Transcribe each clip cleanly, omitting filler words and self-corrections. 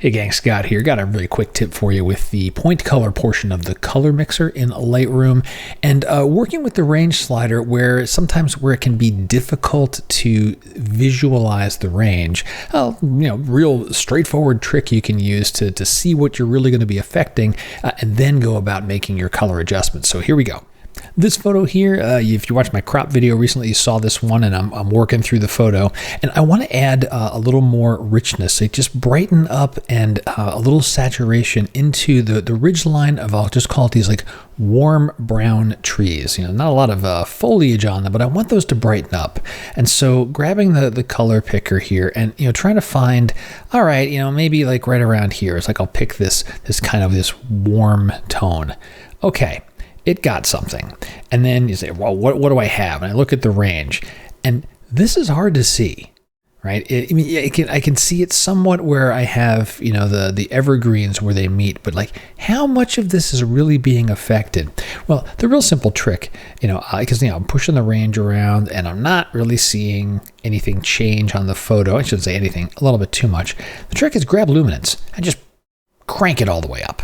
Hey gang, Scott here. Got a really quick tip for you with the point color portion of the color mixer in Lightroom, and working with the range slider where it can be difficult to visualize the range. Real straightforward trick you can use to see what you're really going to be affecting and then go about making your color adjustments. So here we go. This photo here, if you watched my crop video recently, you saw this one, and I'm working through the photo, and I want to add a little more richness. So just brighten up and a little saturation into the ridge line of, I'll just call it these like warm brown trees. Not a lot of foliage on them, but I want those to brighten up. And so grabbing the color picker here and trying to find, all right, maybe like right around here. It's like I'll pick this kind of this warm tone. Okay. It got something. And then you say, well, what do I have? And I look at the range, and this is hard to see, right? I can see it somewhat where I have, the evergreens where they meet, but like how much of this is really being affected? Well, the real simple trick, because I'm pushing the range around and I'm not really seeing anything change on the photo. I shouldn't say anything, a little bit too much. The trick is grab Luminance and just crank it all the way up.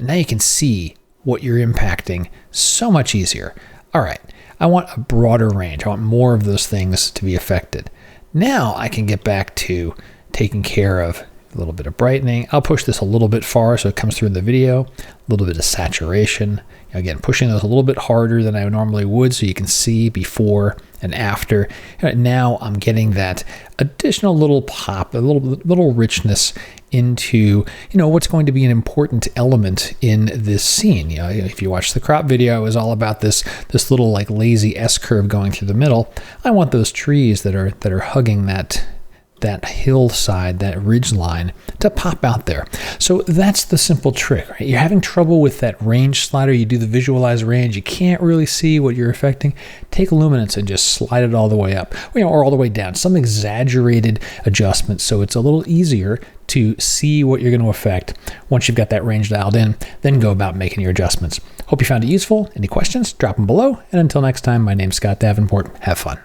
And now you can see what you're impacting so much easier. All right, I want a broader range. I want more of those things to be affected. Now I can get back to taking care of a little bit of brightening. I'll push this a little bit far so it comes through in the video. A little bit of saturation. Again, pushing those a little bit harder than I normally would so you can see before and after. Now I'm getting that additional little pop, a little richness into what's going to be an important element in this scene. If you watch the crop video, it was all about this little like lazy S curve going through the middle. I want those trees that are hugging that hillside, that ridge line, to pop out there. So that's the simple trick, right? You're having trouble with that range slider. You do the visualize range. You can't really see what you're affecting. Take Luminance and just slide it all the way up, or all the way down. Some exaggerated adjustment so it's a little easier to see what you're going to affect. Once you've got that range dialed in, then go about making your adjustments. Hope you found it useful. Any questions? Drop them below. And until next time, my name's Scott Davenport. Have fun.